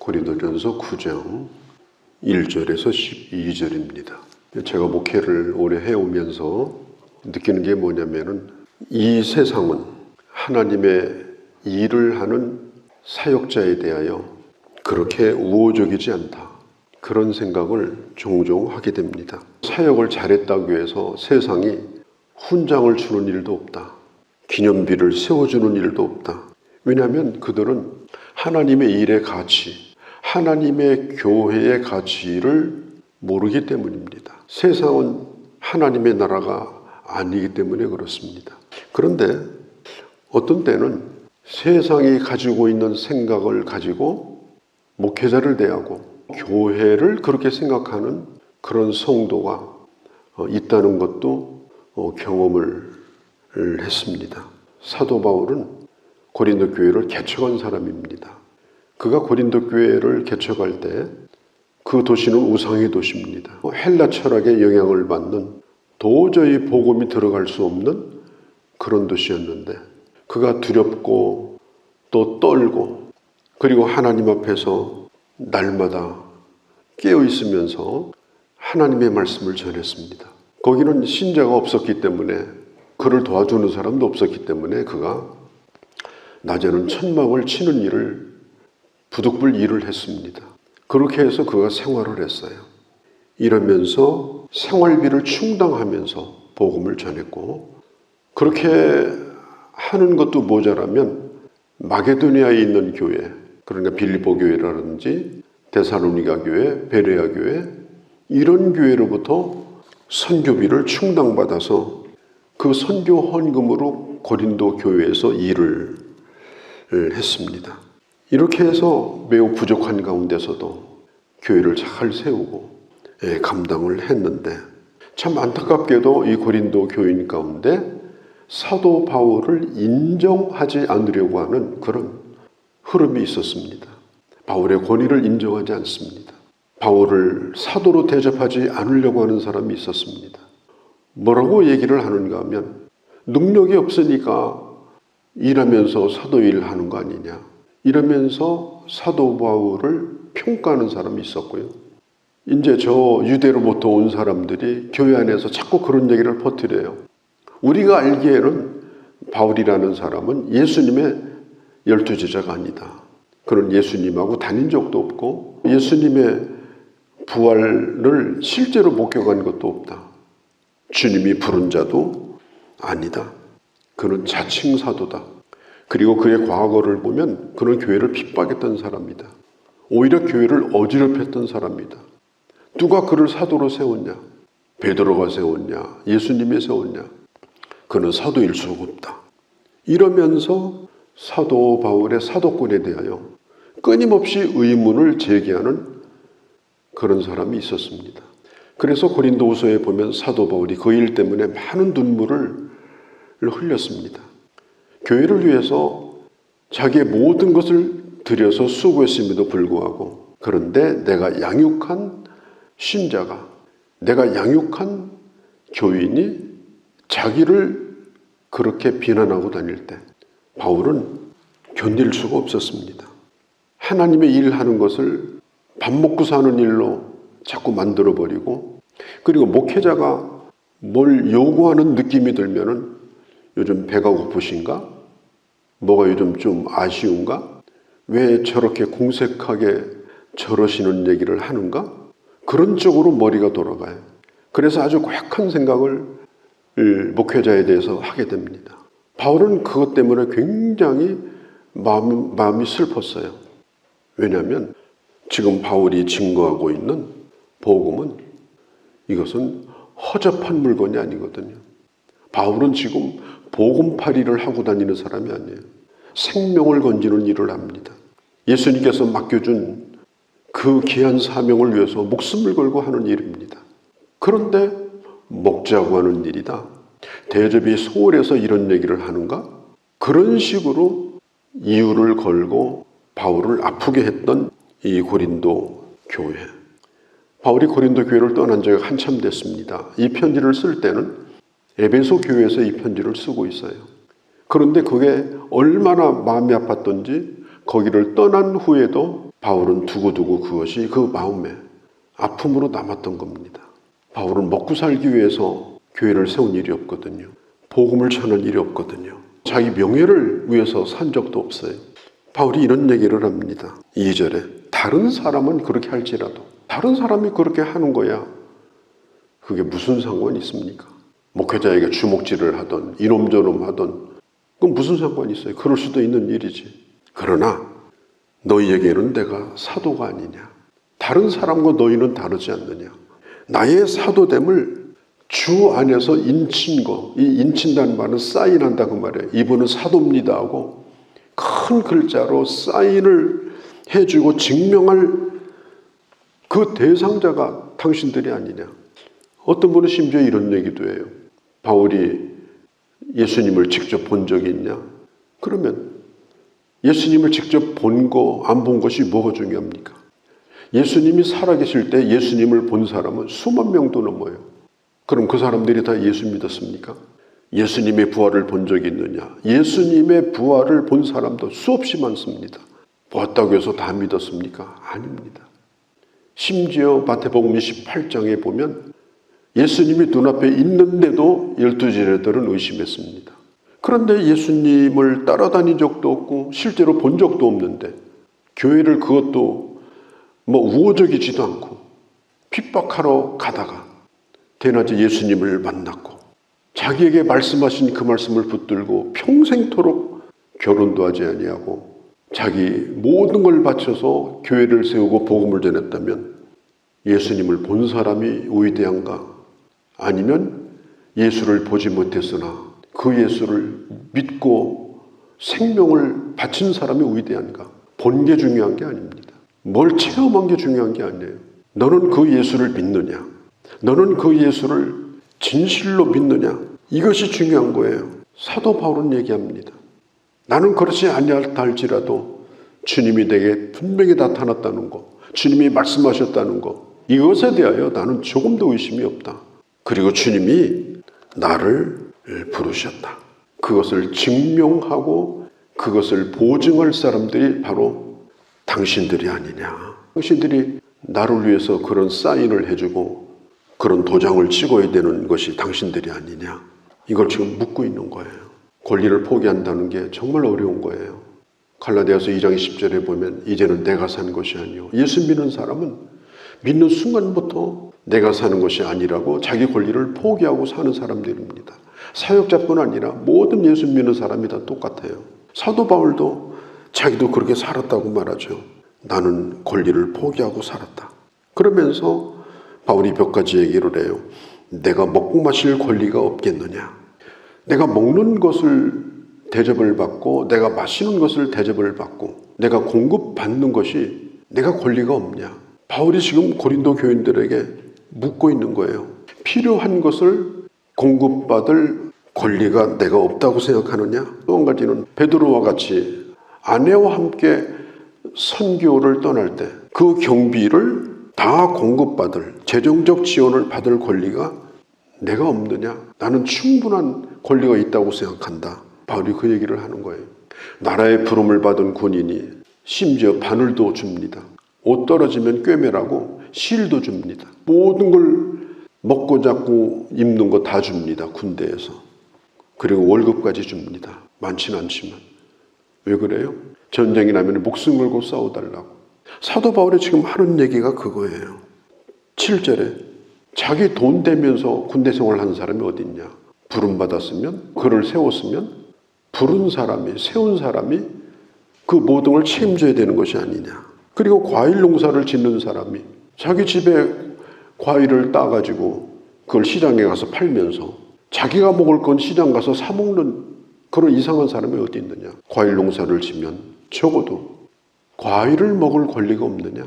고린도전서 9장 1절에서 12절입니다. 제가 목회를 오래 해오면서 느끼는 게 뭐냐면은 이 세상은 하나님의 일을 하는 사역자에 대하여 그렇게 우호적이지 않다. 그런 생각을 종종 하게 됩니다. 사역을 잘했다고 해서 세상이 훈장을 주는 일도 없다. 기념비를 세워주는 일도 없다. 왜냐하면 그들은 하나님의 일의 가치, 하나님의 교회의 가치를 모르기 때문입니다. 세상은 하나님의 나라가 아니기 때문에 그렇습니다. 그런데 어떤 때는 세상이 가지고 있는 생각을 가지고 목회자를 대하고 교회를 그렇게 생각하는 그런 성도가 있다는 것도 경험을 했습니다. 사도 바울은 고린도 교회를 개척한 사람입니다. 그가 고린도 교회를 개척할 때 그 도시는 우상의 도시입니다. 헬라 철학의 영향을 받는 도저히 복음이 들어갈 수 없는 그런 도시였는데 그가 두렵고 또 떨고 그리고 하나님 앞에서 날마다 깨어 있으면서 하나님의 말씀을 전했습니다. 거기는 신자가 없었기 때문에 그를 도와주는 사람도 없었기 때문에 그가 낮에는 천막을 치는 일을 부득불 일을 했습니다. 그렇게 해서 그가 생활을 했어요. 이러면서 생활비를 충당하면서 복음을 전했고 그렇게 하는 것도 모자라면 마게도니아에 있는 교회, 그러니까 빌립보 교회라든지 데살로니가 교회, 베레아 교회 이런 교회로부터 선교비를 충당받아서 그 선교 헌금으로 고린도 교회에서 일을 했습니다. 이렇게 해서 매우 부족한 가운데서도 교회를 잘 세우고 감당을 했는데 참 안타깝게도 이 고린도 교인 가운데 사도 바울을 인정하지 않으려고 하는 그런 흐름이 있었습니다. 바울의 권위를 인정하지 않습니다. 바울을 사도로 대접하지 않으려고 하는 사람이 있었습니다. 뭐라고 얘기를 하는가 하면 능력이 없으니까 일하면서 사도 일을 하는 거 아니냐 이러면서 사도 바울을 평가하는 사람이 있었고요. 이제 저 유대로부터 온 사람들이 교회 안에서 자꾸 그런 얘기를 퍼뜨려요. 우리가 알기에는 바울이라는 사람은 예수님의 12제자가 아니다. 그는 예수님하고 다닌 적도 없고 예수님의 부활을 실제로 목격한 것도 없다. 주님이 부른 자도 아니다. 그는 자칭 사도다. 그리고 그의 과거를 보면 그는 교회를 핍박했던 사람이다. 오히려 교회를 어지럽혔던 사람이다. 누가 그를 사도로 세웠냐? 베드로가 세웠냐? 예수님이 세웠냐? 그는 사도일 수 없다. 이러면서 사도 바울의 사도권에 대하여 끊임없이 의문을 제기하는 그런 사람이 있었습니다. 그래서 고린도후서에 보면 사도 바울이 그 일 때문에 많은 눈물을 흘렸습니다. 교회를 위해서 자기의 모든 것을 들여서 수고했음에도 불구하고 그런데 내가 양육한 신자가 내가 양육한 교인이 자기를 그렇게 비난하고 다닐 때 바울은 견딜 수가 없었습니다. 하나님의 일하는 것을 밥 먹고 사는 일로 자꾸 만들어버리고 그리고 목회자가 뭘 요구하는 느낌이 들면은 요즘 배가 고프신가? 뭐가 요즘 좀 아쉬운가? 왜 저렇게 공색하게 저러시는 얘기를 하는가? 그런 쪽으로 머리가 돌아가요. 그래서 아주 고약한 생각을 목회자에 대해서 하게 됩니다. 바울은 그것 때문에 굉장히 마음이 슬펐어요. 왜냐하면 지금 바울이 증거하고 있는 복음은 이것은 허접한 물건이 아니거든요. 바울은 지금 복음파리를 하고 다니는 사람이 아니에요. 생명을 건지는 일을 합니다. 예수님께서 맡겨준 그 귀한 사명을 위해서 목숨을 걸고 하는 일입니다. 그런데 먹자고 하는 일이다. 대접이 소홀해서 이런 얘기를 하는가? 그런 식으로 이유를 걸고 바울을 아프게 했던 이 고린도 교회. 바울이 고린도 교회를 떠난 지가 한참 됐습니다. 이 편지를 쓸 때는 에베소 교회에서 이 편지를 쓰고 있어요. 그런데 그게 얼마나 마음이 아팠던지 거기를 떠난 후에도 바울은 두고두고 그것이 그 마음에 아픔으로 남았던 겁니다. 바울은 먹고 살기 위해서 교회를 세운 일이 없거든요. 복음을 전할 일이 없거든요. 자기 명예를 위해서 산 적도 없어요. 바울이 이런 얘기를 합니다. 2절에 다른 사람은 그렇게 할지라도 다른 사람이 그렇게 하는 거야. 그게 무슨 상관이 있습니까? 목회자에게 주먹질을 하던 이놈저놈 하던 그건 무슨 상관이 있어요? 그럴 수도 있는 일이지. 그러나 너희에게는 내가 사도가 아니냐. 다른 사람과 너희는 다르지 않느냐. 나의 사도됨을 주 안에서 인친 거, 이 인친다는 말은 사인한다 그 말이에요. 이분은 사도입니다 하고 큰 글자로 사인을 해주고 증명할 그 대상자가 당신들이 아니냐. 어떤 분은 심지어 이런 얘기도 해요. 바울이 예수님을 직접 본 적이 있냐? 그러면 예수님을 직접 본 거, 안 본 것이 뭐가 중요합니까? 예수님이 살아계실 때 예수님을 본 사람은 수만 명도 넘어요. 그럼 그 사람들이 다 예수 믿었습니까? 예수님의 부활을 본 적이 있느냐? 예수님의 부활을 본 사람도 수없이 많습니다. 보았다고 해서 다 믿었습니까? 아닙니다. 심지어 마태복음 28장에 보면 예수님이 눈앞에 있는데도 12제자들은 의심했습니다. 그런데 예수님을 따라다닌 적도 없고 실제로 본 적도 없는데 교회를 그것도 우호적이지도 않고 핍박하러 가다가 대낮에 예수님을 만났고 자기에게 말씀하신 그 말씀을 붙들고 평생토록 결혼도 하지 아니하고 자기 모든 걸 바쳐서 교회를 세우고 복음을 전했다면 예수님을 본 사람이 위대한가? 아니면 예수를 보지 못했으나 그 예수를 믿고 생명을 바친 사람이 위대한가? 본 게 중요한 게 아닙니다. 뭘 체험한 게 중요한 게 아니에요. 너는 그 예수를 믿느냐? 너는 그 예수를 진실로 믿느냐? 이것이 중요한 거예요. 사도 바울은 얘기합니다. 나는 그렇지 아니하다 할지라도 주님이 내게 분명히 나타났다는 거, 주님이 말씀하셨다는 거, 이것에 대하여 나는 조금도 의심이 없다. 그리고 주님이 나를 부르셨다. 그것을 증명하고 그것을 보증할 사람들이 바로 당신들이 아니냐. 당신들이 나를 위해서 그런 사인을 해주고 그런 도장을 찍어야 되는 것이 당신들이 아니냐. 이걸 지금 묻고 있는 거예요. 권리를 포기한다는 게 정말 어려운 거예요. 갈라디아서 2장 10절에 보면 이제는 내가 사는 것이 아니요. 예수 믿는 사람은 믿는 순간부터 내가 사는 것이 아니라고 자기 권리를 포기하고 사는 사람들입니다. 사역자뿐 아니라 모든 예수 믿는 사람이 다 똑같아요. 사도 바울도 자기도 그렇게 살았다고 말하죠. 나는 권리를 포기하고 살았다. 그러면서 바울이 몇 가지 얘기를 해요. 내가 먹고 마실 권리가 없겠느냐. 내가 먹는 것을 대접을 받고 내가 마시는 것을 대접을 받고 내가 공급받는 것이 내가 권리가 없냐. 바울이 지금 고린도 교인들에게 묻고 있는 거예요. 필요한 것을 공급받을 권리가 내가 없다고 생각하느냐. 또 한 가지는 베드로와 같이 아내와 함께 선교를 떠날 때 그 경비를 다 공급받을 재정적 지원을 받을 권리가 내가 없느냐. 나는 충분한 권리가 있다고 생각한다. 바울이 그 얘기를 하는 거예요. 나라의 부름을 받은 군인이 심지어 바늘도 줍니다. 옷 떨어지면 꿰매라고 실도 줍니다. 모든 걸 먹고 잡고 입는 거 다 줍니다. 군대에서. 그리고 월급까지 줍니다. 많지는 않지만. 왜 그래요? 전쟁이 나면 목숨 걸고 싸워달라고. 사도 바울이 지금 하는 얘기가 그거예요. 7절에 자기 돈 대면서 군대 생활하는 사람이 어디 있냐. 부름받았으면, 그를 세웠으면 부른 사람이, 세운 사람이 그 모든 걸 책임져야 되는 것이 아니냐. 그리고 과일 농사를 짓는 사람이 자기 집에 과일을 따가지고 그걸 시장에 가서 팔면서 자기가 먹을 건 시장 가서 사 먹는 그런 이상한 사람이 어디 있느냐. 과일 농사를 지면 적어도 과일을 먹을 권리가 없느냐.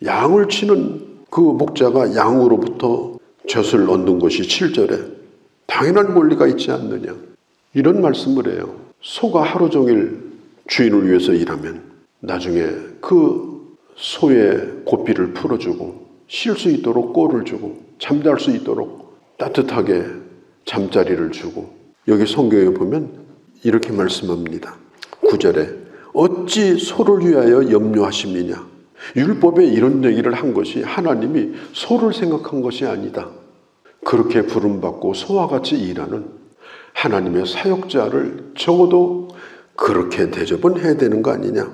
양을 치는 그 목자가 양으로부터 젖을 얻는 것이 7절에 당연한 권리가 있지 않느냐. 이런 말씀을 해요. 소가 하루 종일 주인을 위해서 일하면 나중에 그 소의 고삐를 풀어주고 쉴 수 있도록 꼴을 주고 잠잘 수 있도록 따뜻하게 잠자리를 주고. 여기 성경에 보면 이렇게 말씀합니다. 9절에 어찌 소를 위하여 염려하심이냐. 율법에 이런 얘기를 한 것이 하나님이 소를 생각한 것이 아니다. 그렇게 부름받고 소와 같이 일하는 하나님의 사역자를 적어도 그렇게 대접은 해야 되는 거 아니냐.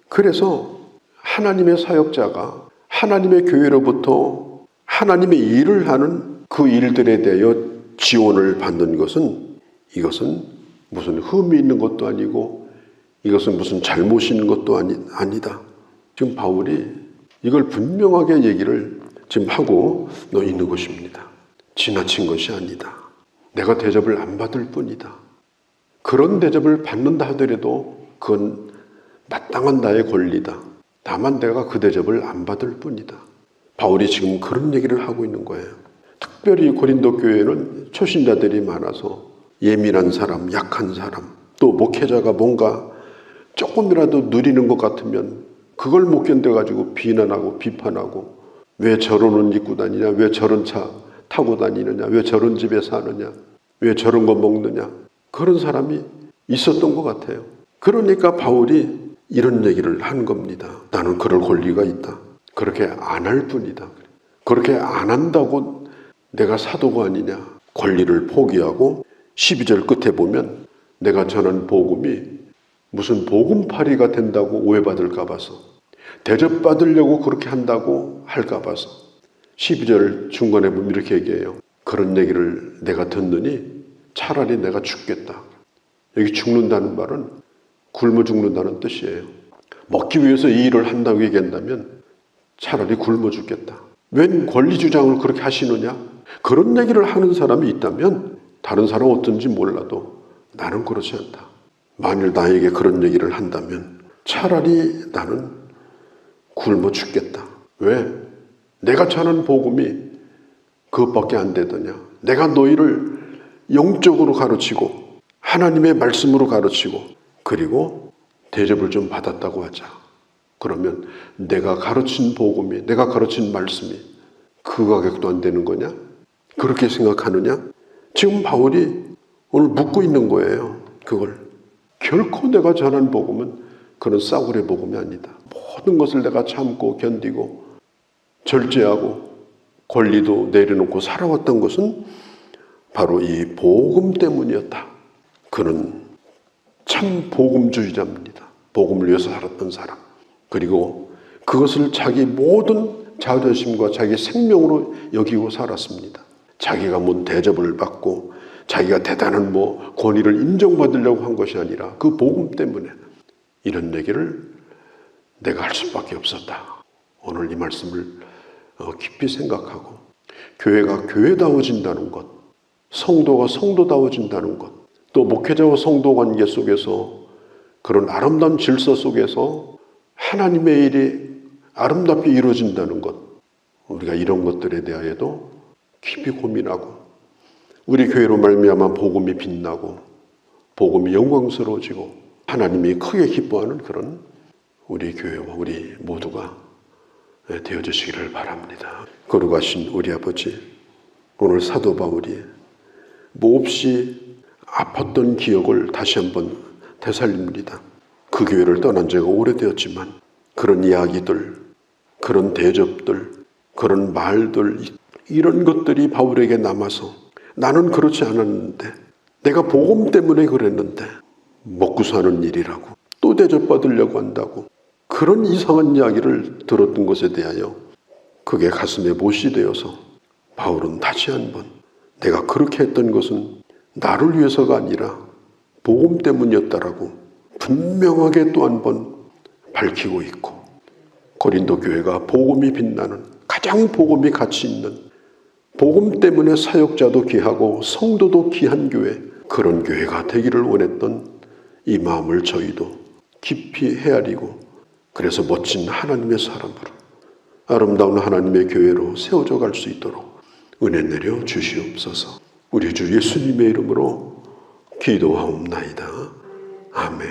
그래서 하나님의 사역자가 하나님의 교회로부터 하나님의 일을 하는 그 일들에 대하여 지원을 받는 것은, 이것은 무슨 흠이 있는 것도 아니고 이것은 무슨 잘못이 있는 것도 아니다. 지금 바울이 이걸 분명하게 얘기를 지금 하고 있는 것입니다. 지나친 것이 아니다. 내가 대접을 안 받을 뿐이다. 그런 대접을 받는다 하더라도 그건 마땅한 나의 권리다. 다만 내가 그 대접을 안 받을 뿐이다. 바울이 지금 그런 얘기를 하고 있는 거예요. 특별히 고린도 교회는 초신자들이 많아서 예민한 사람, 약한 사람, 또 목회자가 뭔가 조금이라도 누리는 것 같으면 그걸 못 견뎌가지고 비난하고 비판하고, 왜 저런 옷 입고 다니냐, 왜 저런 차 타고 다니느냐, 왜 저런 집에 사느냐, 왜 저런 거 먹느냐, 그런 사람이 있었던 것 같아요. 그러니까 바울이 이런 얘기를 한 겁니다. 나는 그럴 권리가 있다. 그렇게 안 할 뿐이다. 그렇게 안 한다고 내가 사도가 아니냐. 권리를 포기하고 12절 끝에 보면 내가 전한 복음이 무슨 복음파리가 된다고 오해받을까 봐서, 대접받으려고 그렇게 한다고 할까 봐서 12절 중간에 보면 이렇게 얘기해요. 그런 얘기를 내가 듣느니 차라리 내가 죽겠다. 여기 죽는다는 말은 굶어 죽는다는 뜻이에요. 먹기 위해서 이 일을 한다고 얘기한다면 차라리 굶어 죽겠다. 웬 권리 주장을 그렇게 하시느냐? 그런 얘기를 하는 사람이 있다면 다른 사람 어떤지 몰라도 나는 그렇지 않다. 만일 나에게 그런 얘기를 한다면 차라리 나는 굶어 죽겠다. 왜? 내가 전하는 복음이 그것밖에 안 되더냐. 내가 너희를 영적으로 가르치고 하나님의 말씀으로 가르치고 그리고 대접을 좀 받았다고 하자. 그러면 내가 가르친 복음이, 내가 가르친 말씀이 그 가격도 안 되는 거냐? 그렇게 생각하느냐? 지금 바울이 오늘 묻고 있는 거예요. 그걸. 결코 내가 전한 복음은 그런 싸구려 복음이 아니다. 모든 것을 내가 참고 견디고 절제하고 권리도 내려놓고 살아왔던 것은 바로 이 복음 때문이었다. 그는 참 복음주의자입니다. 복음을 위해서 살았던 사람. 그리고 그것을 자기 모든 자존심과 자기 생명으로 여기고 살았습니다. 자기가 뭔 대접을 받고 자기가 대단한 권위를 인정받으려고 한 것이 아니라 그 복음 때문에 이런 얘기를 내가 할 수밖에 없었다. 오늘 이 말씀을 깊이 생각하고 교회가 교회다워진다는 것, 성도가 성도다워진다는 것, 또 목회자와 성도 관계 속에서 그런 아름다운 질서 속에서 하나님의 일이 아름답게 이루어진다는 것, 우리가 이런 것들에 대하여도 깊이 고민하고 우리 교회로 말미암아 복음이 빛나고 복음이 영광스러워지고 하나님이 크게 기뻐하는 그런 우리 교회와 우리 모두가 되어주시기를 바랍니다. 거룩하신 우리 아버지, 오늘 사도 바울이 몹시 아팠던 기억을 다시 한번 되살립니다. 그 교회를 떠난 지가 오래되었지만 그런 이야기들, 그런 대접들, 그런 말들, 이런 것들이 바울에게 남아서 나는 그렇지 않았는데, 내가 복음 때문에 그랬는데 먹고 사는 일이라고 또 대접받으려고 한다고 그런 이상한 이야기를 들었던 것에 대하여 그게 가슴에 못이 되어서 바울은 다시 한번 내가 그렇게 했던 것은 나를 위해서가 아니라 복음 때문이었다라고 분명하게 또 한 번 밝히고 있고, 고린도 교회가 복음이 빛나는, 가장 복음이 가치 있는, 복음 때문에 사역자도 귀하고 성도도 귀한 교회, 그런 교회가 되기를 원했던 이 마음을 저희도 깊이 헤아리고, 그래서 멋진 하나님의 사람으로 아름다운 하나님의 교회로 세워져 갈 수 있도록 은혜 내려 주시옵소서. 우리 주 예수님의 이름으로 기도하옵나이다. 아멘.